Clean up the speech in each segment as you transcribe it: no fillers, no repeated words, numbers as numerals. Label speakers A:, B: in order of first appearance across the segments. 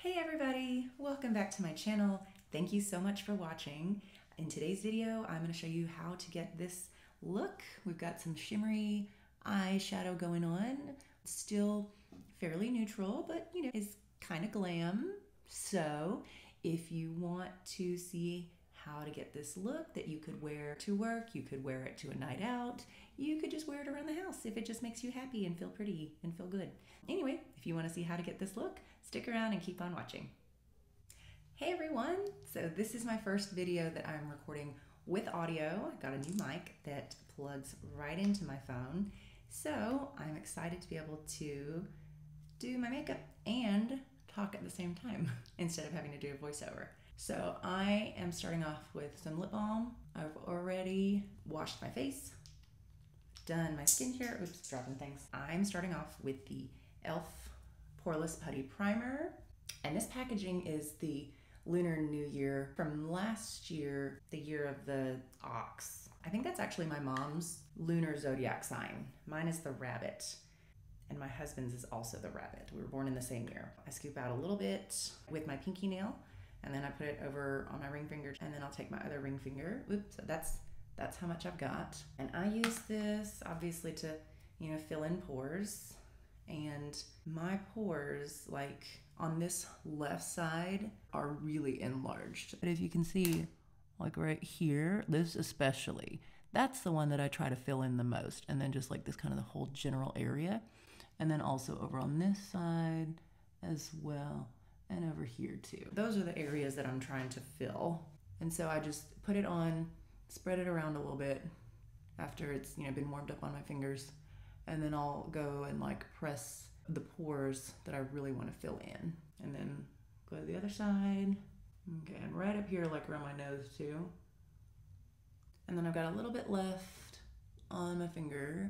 A: Hey everybody, welcome back to my channel. Thank you so much for watching. In today's video, I'm going to show you how to get this look. We've got some shimmery eyeshadow going on. Still fairly neutral, but you know, is kind of glam. So if you want to see how to get this look that you could wear to work, you could wear it to a night out, you could just wear it around the house if it just makes you happy and feel pretty and feel good. Anyway, if you want to see how to get this look, stick around and keep on watching. Hey everyone! So this is my first video that I'm recording with audio. I got a new mic that plugs right into my phone. So I'm excited to be able to do my makeup and talk at the same time instead of having to do a voiceover. So I am starting off with some lip balm. I've already washed my face, done my skincare. Oops, dropping things. I'm starting off with the e.l.f. Poreless Putty Primer. And this packaging is the Lunar New Year from last year, the year of the ox. I think that's actually my mom's lunar zodiac sign. Mine is the rabbit. And my husband's is also the rabbit. We were born in the same year. I scoop out a little bit with my pinky nail, and then I put it over on my ring finger, and then I'll take my other ring finger. Oops, so that's how much I've got. And I use this obviously to, you know, fill in pores. And my pores, like on this left side, are really enlarged. But if you can see, like right here, this especially, that's the one that I try to fill in the most. And then just like this kind of the whole general area. And then also over on this side as well. And over here too. Those are the areas that I'm trying to fill. And so I just put it on, spread it around a little bit after it's, you know, been warmed up on my fingers. And then I'll go and like press the pores that I really want to fill in. And then go to the other side. Okay, and right up here, like around my nose too. And then I've got a little bit left on my finger.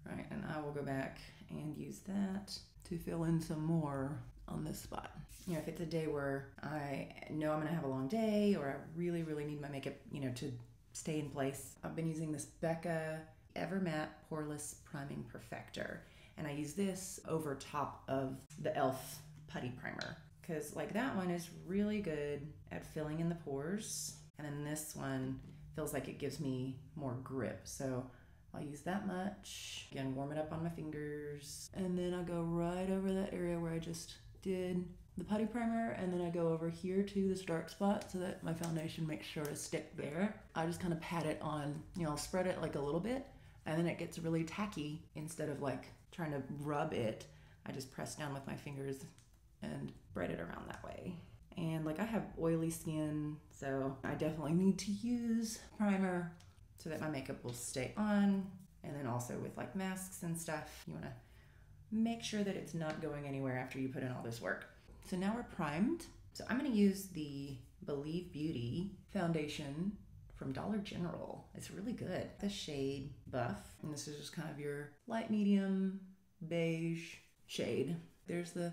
A: Right, and I will go back and use that to fill in some more on this spot. You know, if it's a day where I know I'm gonna have a long day or I really, really need my makeup, you know, to stay in place, I've been using this Becca Ever Matte Poreless Priming Perfector. And I use this over top of the e.l.f. Putty Primer. Because like that one is really good at filling in the pores. And then this one feels like it gives me more grip. So I'll use that much. Again, warm it up on my fingers. And then I'll go right over that area where I just did the putty primer, and then I go over here to this dark spot so that my foundation makes sure to stick there. I just kind of pat it on, you know, I'll spread it like a little bit, and then it gets really tacky. Instead of like trying to rub it, I just press down with my fingers and spread it around that way. And like I have oily skin, so I definitely need to use primer so that my makeup will stay on. And then also with like masks and stuff, you want to make sure that it's not going anywhere after you put in all this work. So now we're primed. So I'm going to use the Believe Beauty foundation from Dollar General. It's really good. The shade Buff. And this is just kind of your light medium beige shade. There's the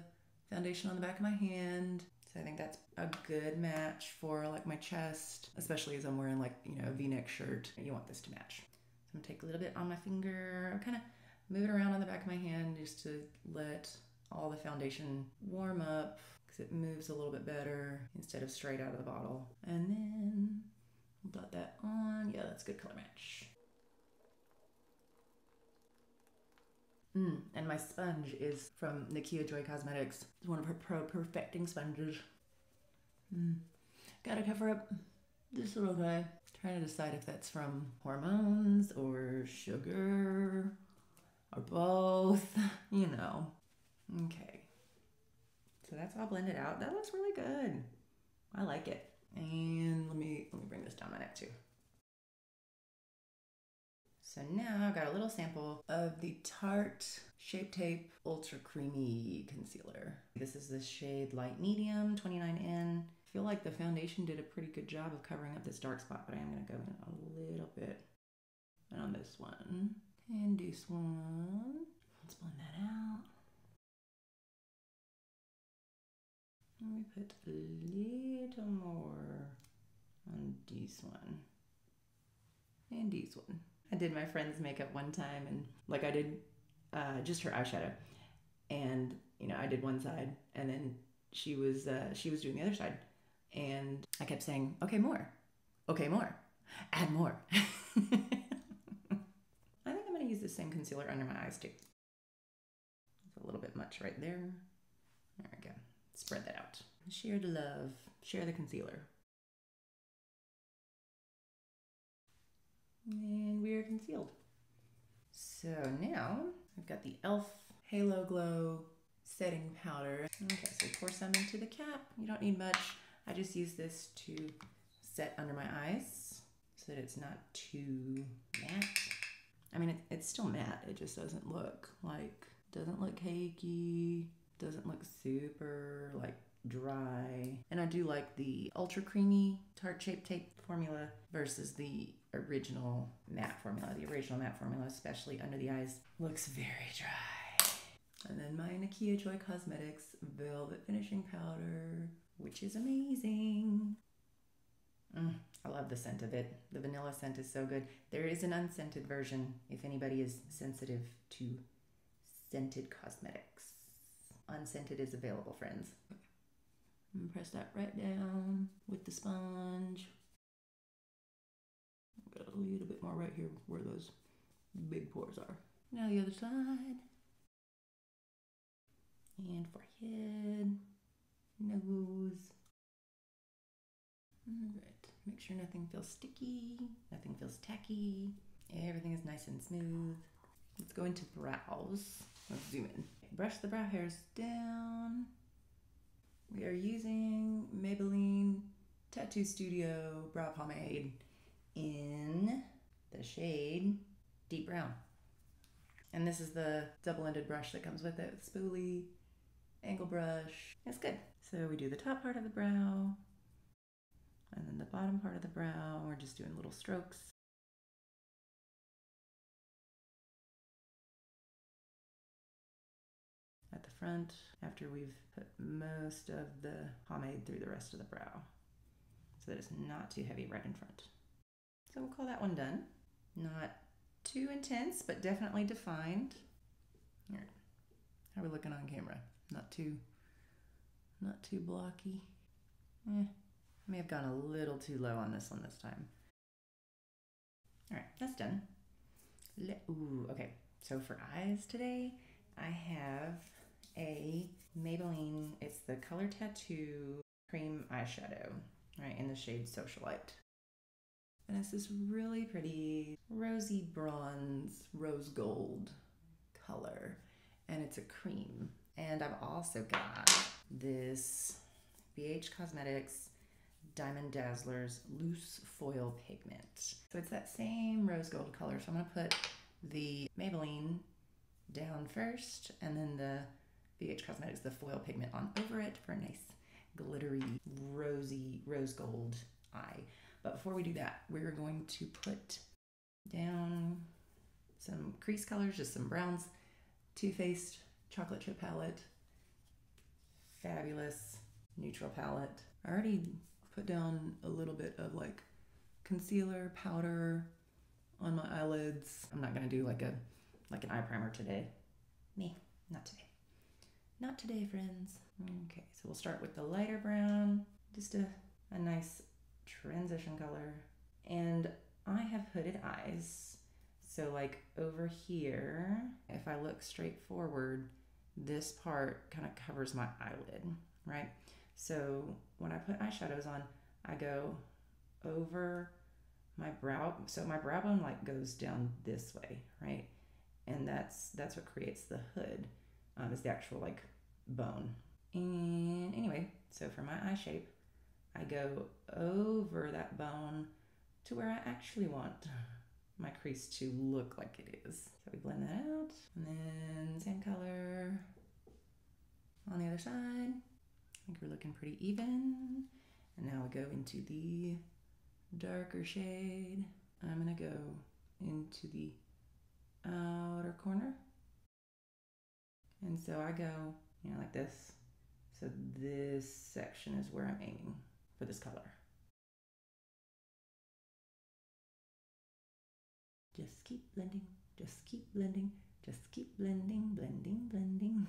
A: foundation on the back of my hand. So I think that's a good match for like my chest, especially as I'm wearing like, you know, a v-neck shirt. You want this to match. So I'm gonna take a little bit on my finger. I'm kind of move it around on the back of my hand just to let all the foundation warm up because it moves a little bit better instead of straight out of the bottle. And then we'll dot that on. Yeah, that's a good color match. And my sponge is from Nikkia Joy Cosmetics. It's one of her pro perfecting sponges. Gotta cover up this little guy. Trying to decide if that's from hormones or sugar or both, you know. Okay. So that's all blended out. That looks really good. I like it. And let me bring this down my neck too. So now I've got a little sample of the Tarte Shape Tape Ultra Creamy Concealer. This is the shade Light Medium, 29N. I feel like the foundation did a pretty good job of covering up this dark spot, but I am going to go in a little bit. And on this one, and this one. Let's blend that out. Let me put a little more on this one. And this one. I did my friend's makeup one time, and like I did just her eyeshadow. And, you know, I did one side, and then she was doing the other side, and I kept saying, okay, more, add more. I think I'm going to use the same concealer under my eyes too. It's a little bit much right there. There we go. Spread that out. Share the love. Share the concealer. And we are concealed. So now I've got the e.l.f. Halo Glow setting powder. Okay, so pour some into the cap. You don't need much. I just use this to set under my eyes so that it's not too matte. I mean, it's still matte. It just doesn't look cakey. Doesn't look super like dry. And I do like the ultra creamy Tarte Shape Tape formula versus the original matte formula. The original matte formula, especially under the eyes, looks very dry. And then my Nikkia Joy Cosmetics Velvet Finishing Powder, which is amazing. I love the scent of it. The vanilla scent is so good. There is an unscented version if anybody is sensitive to scented cosmetics. Unscented is available, friends. And press that right down with the sponge. Got a little bit more right here where those big pores are. Now the other side. And forehead, nose. All right. Make sure nothing feels sticky, nothing feels tacky. Everything is nice and smooth. Let's go into brows. Let's zoom in. Brush the brow hairs down. We are using Maybelline Tattoo Studio Brow Pomade in the shade Deep Brown. And this is the double-ended brush that comes with it. Spoolie, angle brush. It's good. So we do the top part of the brow, and then the bottom part of the brow. We're just doing little strokes. At the front, after we've put most of the pomade through the rest of the brow, so that it's not too heavy right in front. So we'll call that one done. Not too intense, but definitely defined. All right. How are we looking on camera? Not too blocky. I may have gone a little too low on this one this time. All right, that's done. Ooh, okay. So for eyes today, I have a Maybelline, it's the Color Tattoo Cream Eyeshadow, right, in the shade Socialite. And it's this really pretty rosy bronze, rose gold color. And it's a cream. And I've also got this BH Cosmetics Diamond Dazzlers Loose Foil Pigment. So it's that same rose gold color. So I'm gonna put the Maybelline down first, and then the BH Cosmetics, the foil pigment, on over it for a nice glittery, rosy, rose gold eye. But before we do that, we're going to put down some crease colors, just some browns. Too Faced Chocolate Chip Palette. Fabulous neutral palette. I already put down a little bit of like concealer powder on my eyelids. I'm not gonna do like an eye primer today. Not today. Not today, friends. Okay, so we'll start with the lighter brown. Just a nice transition color. And I have hooded eyes. So like over here, if I look straight forward, this part kind of covers my eyelid, right? So when I put eyeshadows on, I go over my brow. So my brow bone like goes down this way, right? And that's what creates the hood, is the actual like bone. And anyway, so for my eye shape, I go over that bone to where I actually want my crease to look like it is. So we blend that out, and then same color on the other side. I think we're looking pretty even. And now we go into the darker shade. I'm gonna go into the outer corner. And so I go, like this. So this section is where I'm aiming for this color. Just keep blending, just keep blending, just keep blending, blending, blending.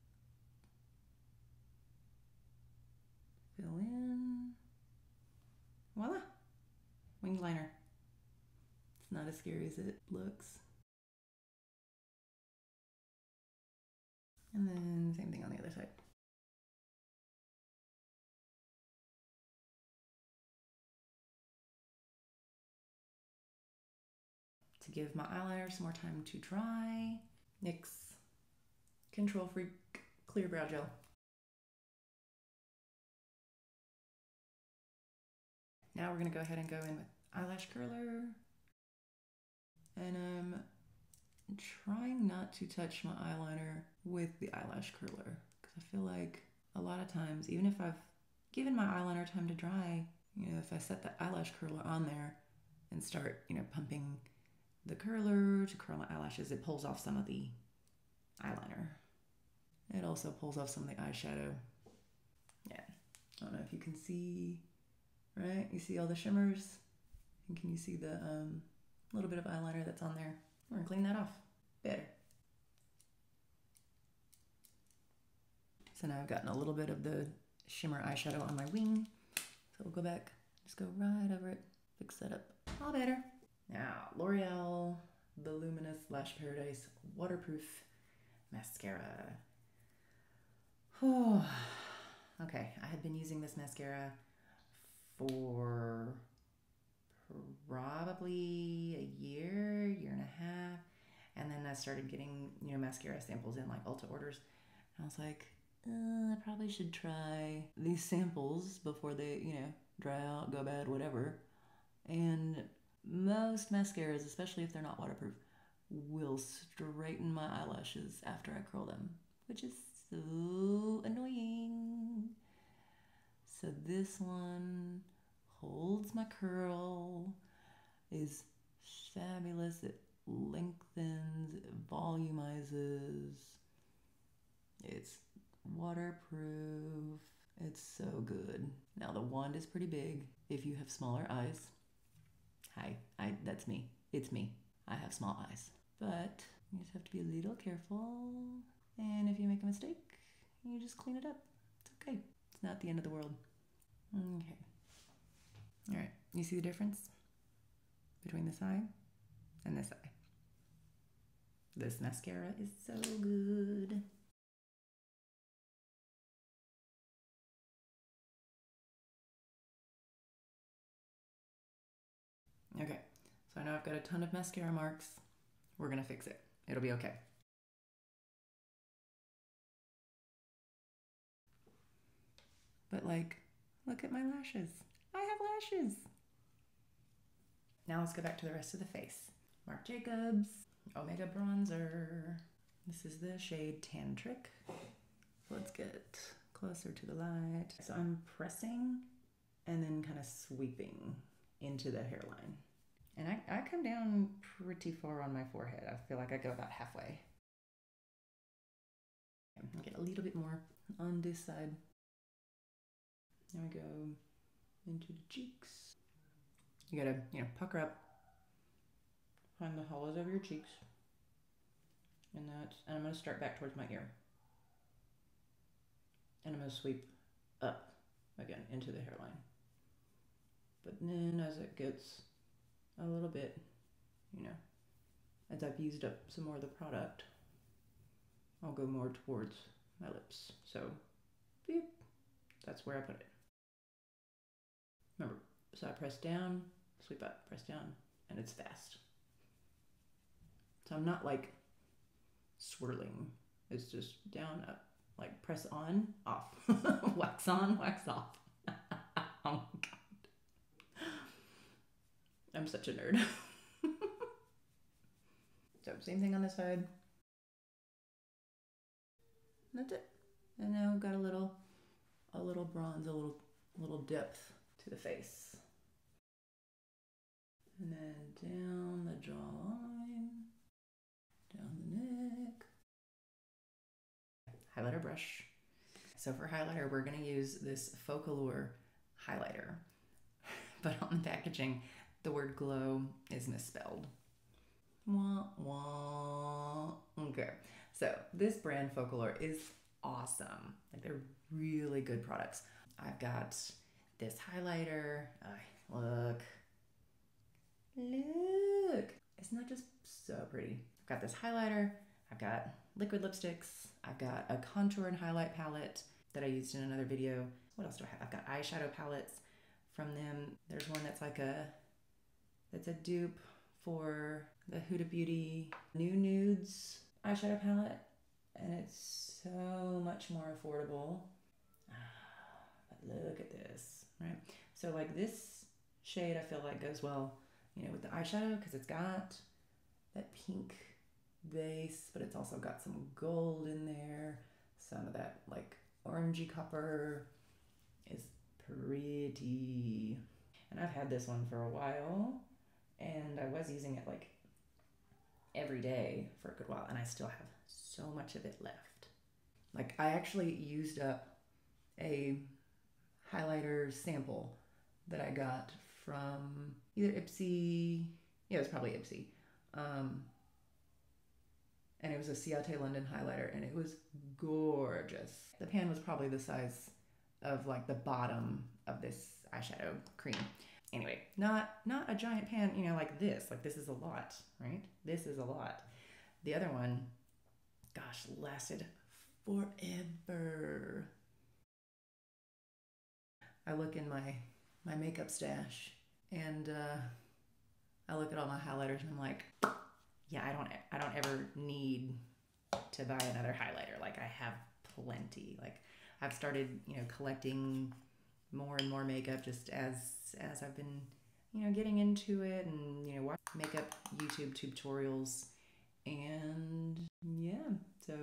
A: ink liner. It's not as scary as it looks. And then same thing on the other side. To give my eyeliner some more time to dry, NYX Control Freak Clear Brow Gel. Now we're gonna go ahead and go in with eyelash curler. And I'm trying not to touch my eyeliner with the eyelash curler because I feel like a lot of times, even if I've given my eyeliner time to dry, you know, if I set the eyelash curler on there and start, you know, pumping the curler to curl my eyelashes, it pulls off some of the eyeliner. It also pulls off some of the eyeshadow. Yeah, I don't know if you can see, right? You see all the shimmers? And can you see the little bit of eyeliner that's on there? We're gonna clean that off. Better. So now I've gotten a little bit of the shimmer eyeshadow on my wing. So we'll go back, just go right over it, fix that up. All better. Now, L'Oreal Voluminous Lash Paradise Waterproof Mascara. Oh, okay, I had been using this mascara for probably a year and a half. And then I started getting, you know, mascara samples in like Ulta orders. And I was like, I probably should try these samples before they, you know, dry out, go bad, whatever. And most mascaras, especially if they're not waterproof, will straighten my eyelashes after I curl them, which is so annoying. So this one holds my curl, is fabulous. It lengthens, it volumizes, it's waterproof, it's so good. Now the wand is pretty big if you have smaller eyes. Hi, that's me. It's me. I have small eyes. But you just have to be a little careful. And if you make a mistake, you just clean it up. It's okay. It's not the end of the world. Okay. All right. You see the difference between this eye and this eye? This mascara is so good. Okay, so I know I've got a ton of mascara marks. We're gonna fix it. It'll be okay. But like, look at my lashes. I have lashes. Now let's go back to the rest of the face. Marc Jacobs Omega Bronzer. This is the shade Tan Trick. Let's get closer to the light. So I'm pressing and then kind of sweeping into the hairline. And I come down pretty far on my forehead. I feel like I go about halfway. I'll get a little bit more on this side. Now I go into the cheeks. You gotta, you know, pucker up. Find the hollows of your cheeks. And I'm gonna start back towards my ear. And I'm gonna sweep up again into the hairline. But then as it gets a little bit, you know, as I've used up some more of the product, I'll go more towards my lips. So, beep, that's where I put it. Remember, so I press down, sweep up, press down, and it's fast. So I'm not like swirling. It's just down, up, like press on, off, wax on, wax off. Oh my God. I'm such a nerd. So same thing on this side. That's it. And now I've got a little bronze, a little depth to the face. And then down the jawline, down the neck. Highlighter brush. So for highlighter, we're gonna use this Focallure highlighter. But on the packaging, the word glow is misspelled. Wah, wah. Okay, so this brand Focallure is awesome. Like, they're really good products. I've got this highlighter. Look, Look, isn't that just so pretty? I've got this highlighter, I've got liquid lipsticks, I've got a contour and highlight palette that I used in another video. What else do I have? I've got eyeshadow palettes from them. There's one that's like that's a dupe for the Huda Beauty New Nudes eyeshadow palette, and it's so much more affordable. But look at this, right? So like this shade I feel like goes well, you know, with the eyeshadow because it's got that pink base, but it's also got some gold in there. Some of that like orangey copper is pretty. And I've had this one for a while, and I was using it like every day for a good while, and I still have so much of it left. Like I actually used up a highlighter sample that I got from either Ipsy, yeah, it was probably Ipsy, and it was a Ciate London highlighter, and it was gorgeous. The pan was probably the size of like the bottom of this eyeshadow cream. Anyway, not a giant pan, you know, like this is a lot, right? This is a lot. The other one, gosh, lasted forever. I look in my makeup stash, and I look at all my highlighters, and I'm like, yeah, I don't ever need to buy another highlighter. Like I have plenty. Like I've started, you know, collecting more and more makeup just as I've been, you know, getting into it, and you know, watch makeup YouTube tutorials, and yeah, so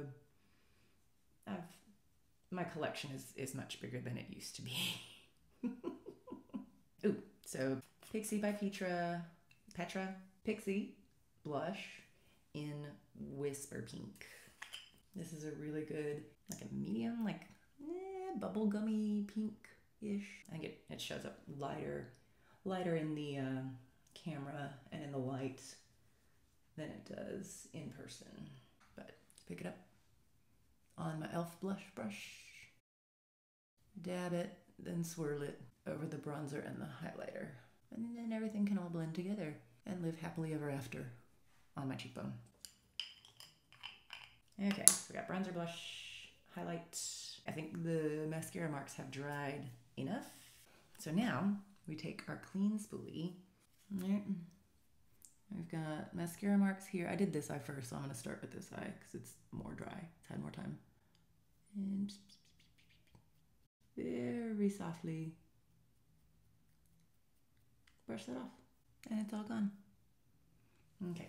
A: my collection is much bigger than it used to be. Ooh, so Pixie by Petra Pixie blush in Whisper Pink. This is a really good, like a medium, like bubblegummy pink-ish. I think it shows up lighter in the camera and in the light than it does in person. But pick it up on my e.l.f. blush brush, dab it, then swirl it over the bronzer and the highlighter. And then everything can all blend together and live happily ever after on my cheekbone. Okay, so we got bronzer, blush, highlight. I think the mascara marks have dried enough. So now we take our clean spoolie. Right. We've got mascara marks here. I did this eye first, so I'm going to start with this eye because it's more dry. It's had more time. And very softly brush that off, and it's all gone. Okay,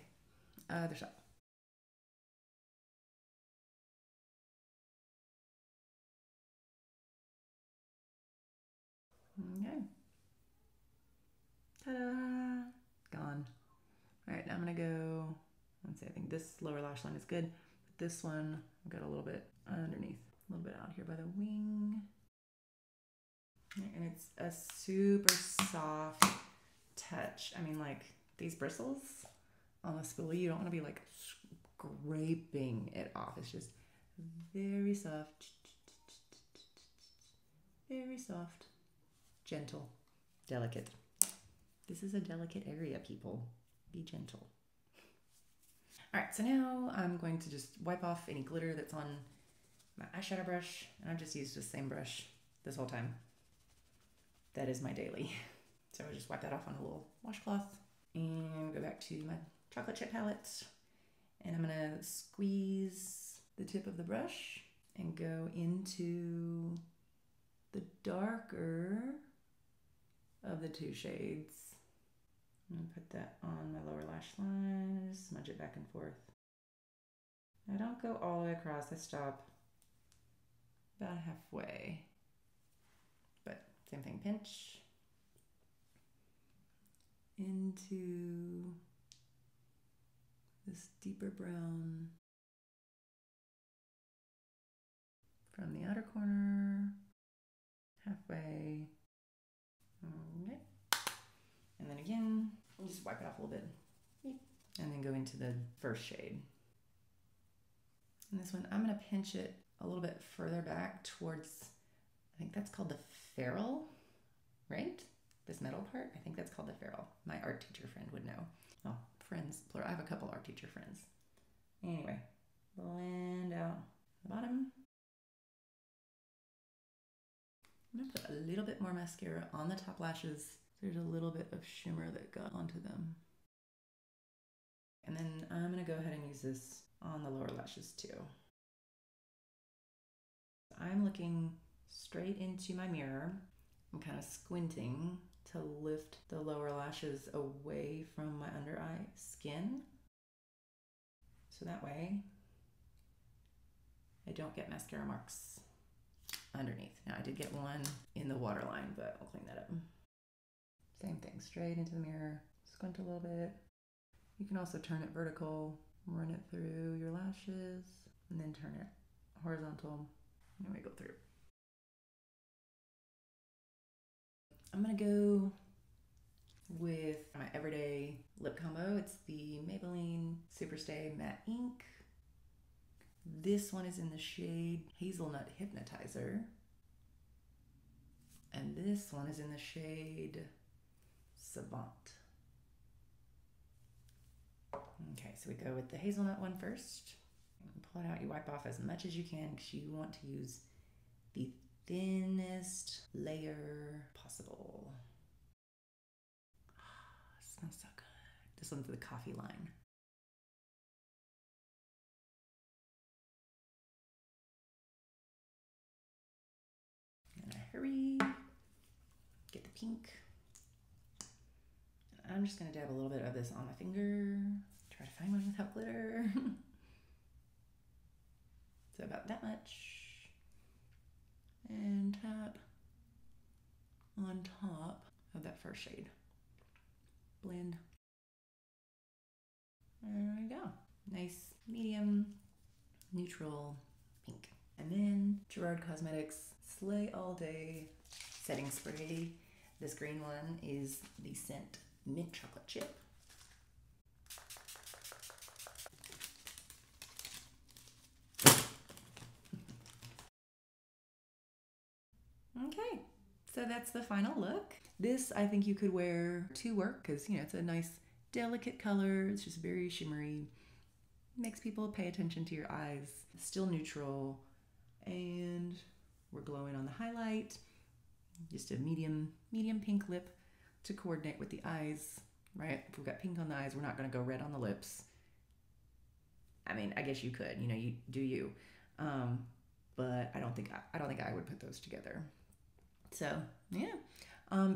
A: other side. Okay. Ta-da! Gone. All right, now I'm gonna go, let's see, I think this lower lash line is good. But this one, I've got a little bit underneath, a little bit out here by the wing. And it's a super soft touch. I mean, like these bristles on the spoolie, you don't want to be like scraping it off. It's just very soft, very soft, gentle, delicate. This is a delicate area, people. Be gentle. All right, so now I'm going to just wipe off any glitter that's on my eyeshadow brush. And I've just used the same brush this whole time. That is my daily. So I just wipe that off on a little washcloth and go back to my chocolate chip palette. And I'm gonna squeeze the tip of the brush and go into the darker of the two shades. I'm gonna put that on my lower lash line, just smudge it back and forth. I don't go all the way across, I stop about halfway. But same thing, pinch into this deeper brown from the outer corner, halfway. Okay. And then again, we'll just wipe it off a little bit. And then go into the first shade. And this one, I'm gonna pinch it a little bit further back towards, I think that's called the ferrule, right? this metal part. I think that's called the ferrule. My art teacher friend would know. Oh, friends, plural. I have a couple art teacher friends. Anyway, blend out the bottom. I'm gonna put a little bit more mascara on the top lashes. There's a little bit of shimmer that got onto them. And then I'm gonna go ahead and use this on the lower lashes too. I'm looking straight into my mirror. I'm kind of squinting to lift the lower lashes away from my under eye skin. So that way I don't get mascara marks underneath. Now I did get one in the waterline, but I'll clean that up. Same thing, straight into the mirror, squint a little bit. You can also turn it vertical, run it through your lashes, and then turn it horizontal, and we go through. I'm gonna go with my everyday lip combo. It's the Maybelline Superstay Matte Ink. This one is in the shade Hazelnut Hypnotizer. And this one is in the shade Savant. Okay, so we go with the hazelnut one first. Pull it out, you wipe off as much as you can because you want to use the thinnest layer possible. Oh, it smells so good. This one's the coffee line. And I hurry, get the pink. I'm just gonna dab a little bit of this on my finger. Try to find one without glitter. So about that much. And tap on top of that first shade. Blend. There we go. Nice medium neutral pink. And then Gerard Cosmetics Slay All Day setting spray. This green one is the scent Mint Chocolate Chip. Okay, so that's the final look. This I think you could wear to work because, you know, it's a nice delicate color. It's just very shimmery. Makes people pay attention to your eyes. Still neutral, and we're glowing on the highlight. Just a medium pink lip to coordinate with the eyes, right? If we've got pink on the eyes, we're not going to go red on the lips. I mean, I guess you could, you know, you do you, but I don't think I would put those together. So yeah,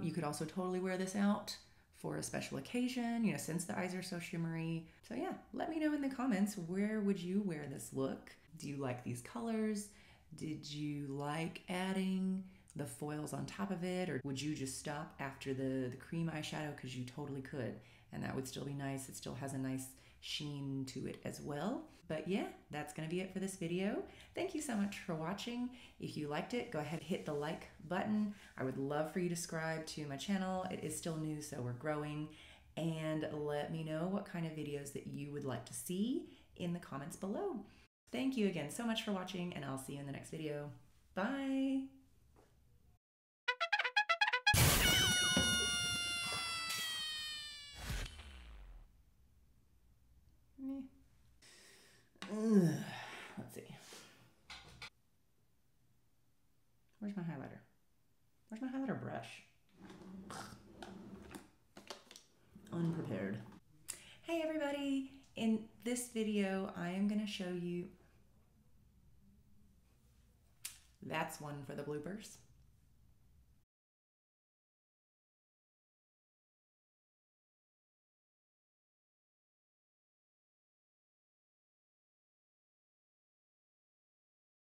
A: you could also totally wear this out for a special occasion, you know, since the eyes are so shimmery. So yeah, let me know in the comments, where would you wear this look? Do you like these colors? Did you like adding the foils on top of it, or would you just stop after the cream eyeshadow, because you totally could, and that would still be nice. It still has a nice sheen to it as well. But yeah, that's gonna be it for this video. Thank you so much for watching. If you liked it, go ahead and hit the like button. I would love for you to subscribe to my channel. It is still new, so we're growing. And let me know what kind of videos that you would like to see in the comments below. Thank you again so much for watching, and I'll see you in the next video. Bye. Let's see. Where's my highlighter? Where's my highlighter brush? Unprepared. Hey everybody! In this video, I am going to show you... That's one for the bloopers.